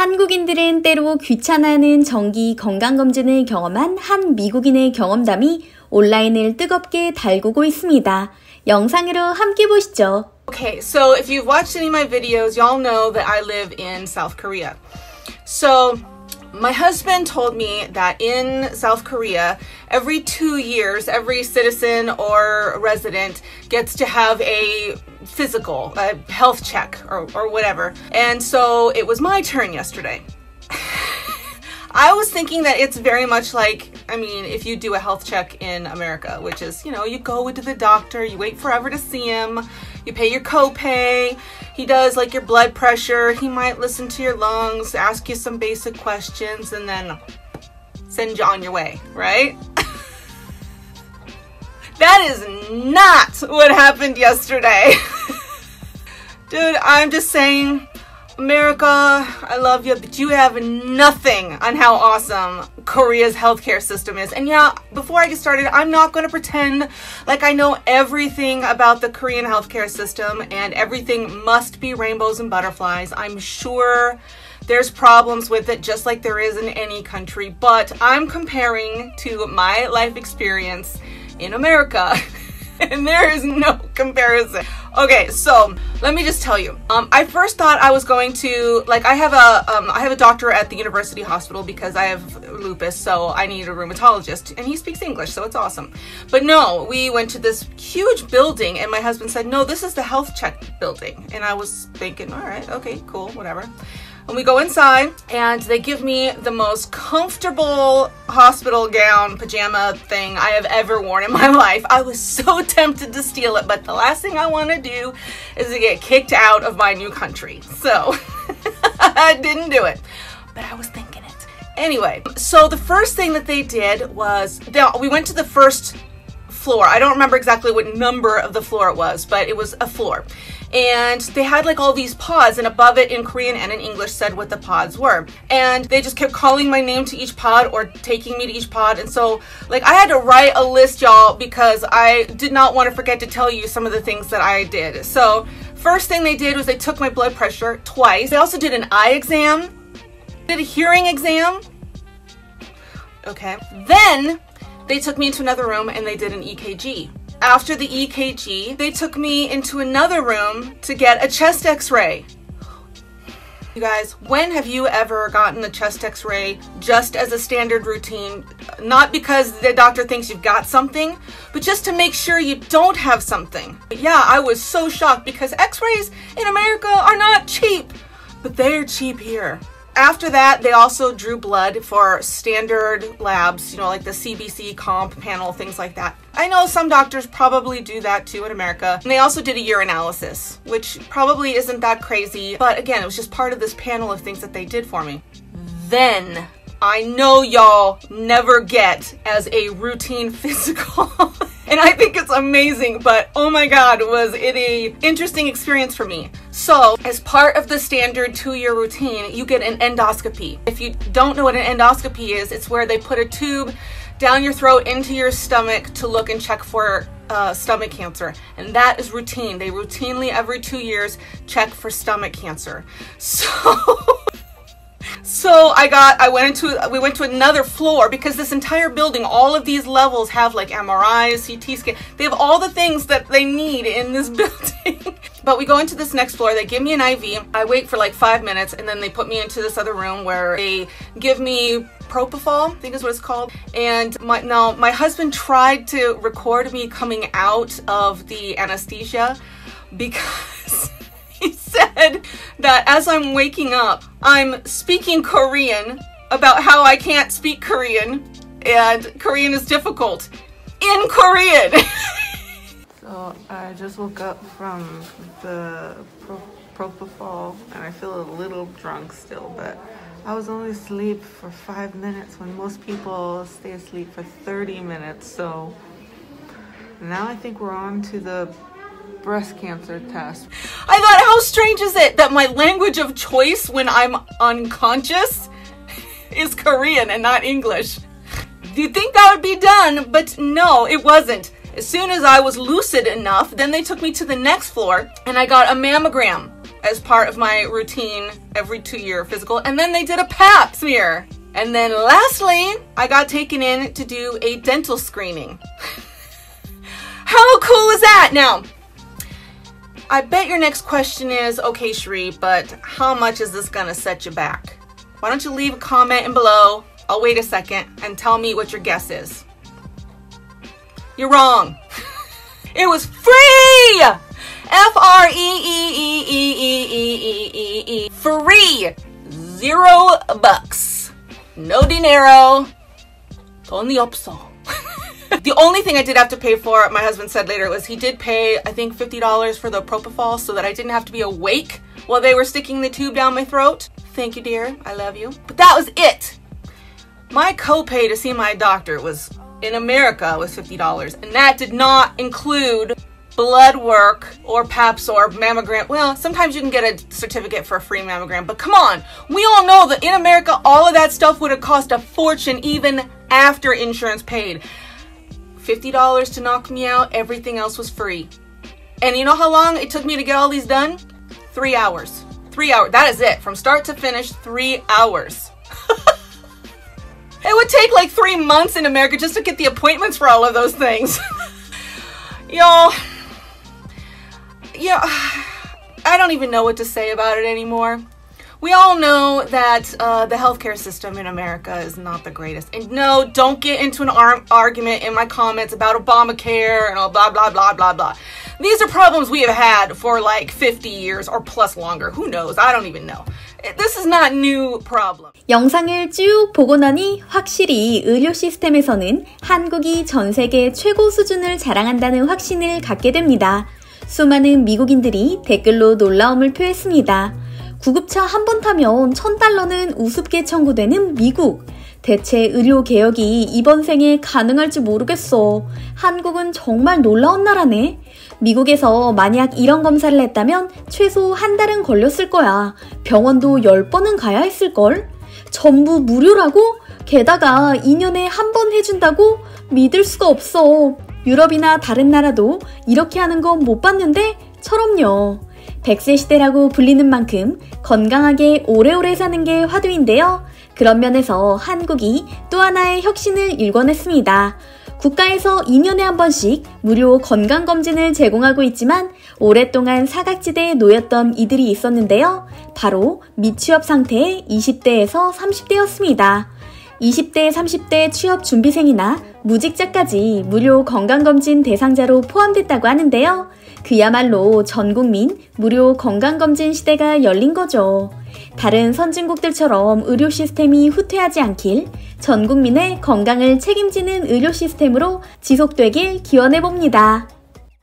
한국인들은 때로 귀찮아하는 정기 건강검진을 경험한 한 미국인의 경험담이 온라인을 뜨겁게 달구고 있습니다. 영상으로 함께 보시죠. Okay, so if you've watched any of my videos, y'all know that I live in South Korea. So my husband told me that in South Korea, every 2 years, every citizen or resident gets to have a physical, a health check or whatever. And so it was my turn yesterday. I was thinking that it's very much like, I mean, if you do a health check in America, which is, you know, you go into the doctor, you wait forever to see him, you pay your copay, he does like your blood pressure, he might listen to your lungs, ask you some basic questions, and then send you on your way, right? That is not what happened yesterday. Dude, I'm just saying, America, I love you, but you have nothing on how awesome Korea's healthcare system is. And yeah, before I get started, I'm not going to pretend like I know everything about the Korean healthcare system and everything must be rainbows and butterflies. I'm sure there's problems with it just like there is in any country, but I'm comparing to my life experience in America. And there is no comparison. Okay, so let me just tell you. I first thought I was going to, like, I have a doctor at the university hospital because I have lupus, so I need a rheumatologist, and he speaks English, so it's awesome. But no, we went to this huge building, and my husband said, no, this is the health check building. And I was thinking, all right, okay, cool, whatever. And we go inside, and they give me the most comfortable hospital gown, pajama thing I have ever worn in my life. I was so tempted to steal it, but the last thing I want to do is to get kicked out of my new country. So I didn't do it, but I was thinking it. Anyway, so the first thing that they did was, we went to the first floor. I don't remember exactly what number of the floor it was, but it was a floor. And they had like all these pods, and above it in Korean and in English said what the pods were. And they just kept calling my name to each pod or taking me to each pod. And so like I had to write a list, y'all, because I did not want to forget to tell you some of the things that I did. So first thing they did was they took my blood pressure twice. They also did an eye exam, did a hearing exam. Okay. Then they took me into another room and they did an EKG. After the EKG, they took me into another room to get a chest x-ray. You guys, when have you ever gotten a chest x-ray just as a standard routine? Not because the doctor thinks you've got something, but just to make sure you don't have something. Yeah, I was so shocked because x-rays in America are not cheap, but they're cheap here. After that, they also drew blood for standard labs, you know, like the CBC comp panel, things like that. I know some doctors probably do that too in America. And they also did a urinalysis, which probably isn't that crazy. But again, it was just part of this panel of things that they did for me. Then, I know y'all never get as a routine physical. And I think it's amazing, but oh my God, was it an interesting experience for me. So as part of the standard 2-year routine, you get an endoscopy. If you don't know what an endoscopy is, it's where they put a tube down your throat into your stomach to look and check for stomach cancer. And that is routine. They routinely every 2 years check for stomach cancer. So we went to another floor because this entire building, all of these levels have like MRIs, CT scan. They have all the things that they need in this building. But we go into this next floor, they give me an IV. I wait for like 5 minutes and then they put me into this other room where they give me propofol, I think is what it's called. And my husband tried to record me coming out of the anesthesia because he said that as I'm waking up, I'm speaking Korean about how I can't speak Korean and Korean is difficult in Korean. So I just woke up from the propofol and I feel a little drunk still, but I was only asleep for 5 minutes when most people stay asleep for 30 minutes. So now I think we're on to the breast cancer test. I thought, how strange is it that my language of choice when I'm unconscious is Korean and not English? You'd think that would be done, but no, it wasn't. As soon as I was lucid enough, then they took me to the next floor and I got a mammogram. as part of my routine every 2-year physical. And then they did a pap smear. And then lastly, I got taken in to do a dental screening. How cool is that? Now, I bet your next question is, okay, Sheree, but how much is this gonna set you back? Why don't you leave a comment in below? I'll wait a second and tell me what your guess is. You're wrong. It was free! F-R-E-E-E-E-E-E-E-E-E. Free. $0. No dinero. 돈이 없어. The only thing I did have to pay for, my husband said later, was he did pay, I think, $50 for the propofol so that I didn't have to be awake while they were sticking the tube down my throat. Thank you, dear. I love you. But that was it. My copay to see my doctor in America was $50, and that did not include blood work or paps or mammogram. Well, sometimes you can get a certificate for a free mammogram, but come on. We all know that in America, all of that stuff would have cost a fortune even after insurance paid. $50 to knock me out, everything else was free. And you know how long it took me to get all these done? 3 hours. 3 hours. That is it. From start to finish, 3 hours. It would take like 3 months in America just to get the appointments for all of those things. Y'all, yeah, I don't even know what to say about it anymore. We all know that the healthcare system in America is not the greatest. And no, don't get into an argument in my comments about Obamacare and all blah, blah, blah, blah, blah. These are problems we have had for like 50 years or plus longer. Who knows? I don't even know. This is not new problem. 영상을 쭉 보고 나니 확실히 의료 시스템에서는 한국이 전 세계 최고 수준을 자랑한다는 확신을 갖게 됩니다. 수많은 미국인들이 댓글로 놀라움을 표했습니다. 구급차 한 번 타면 $1,000는 우습게 청구되는 미국. 대체 의료 개혁이 이번 생에 가능할지 모르겠어. 한국은 정말 놀라운 나라네. 미국에서 만약 이런 검사를 했다면 최소 한 달은 걸렸을 거야. 병원도 10번은 가야 했을걸? 전부 무료라고? 게다가 2년에 한 번 해준다고? 믿을 수가 없어. 유럽이나 다른 나라도 이렇게 하는 건 못 봤는데? 처럼요. 100세 시대라고 불리는 만큼 건강하게 오래오래 사는 게 화두인데요. 그런 면에서 한국이 또 하나의 혁신을 일궈냈습니다. 국가에서 2년에 한 번씩 무료 건강검진을 제공하고 있지만 오랫동안 사각지대에 놓였던 이들이 있었는데요. 바로 미취업 상태의 20대에서 30대였습니다. 20대, 30대 취업 준비생이나 무직자까지 무료 건강검진 대상자로 포함됐다고 하는데요. 그야말로 전 국민 무료 건강검진 시대가 열린 거죠. 다른 선진국들처럼 의료 시스템이 후퇴하지 않길 전 국민의 건강을 책임지는 의료 시스템으로 지속되길 기원해봅니다.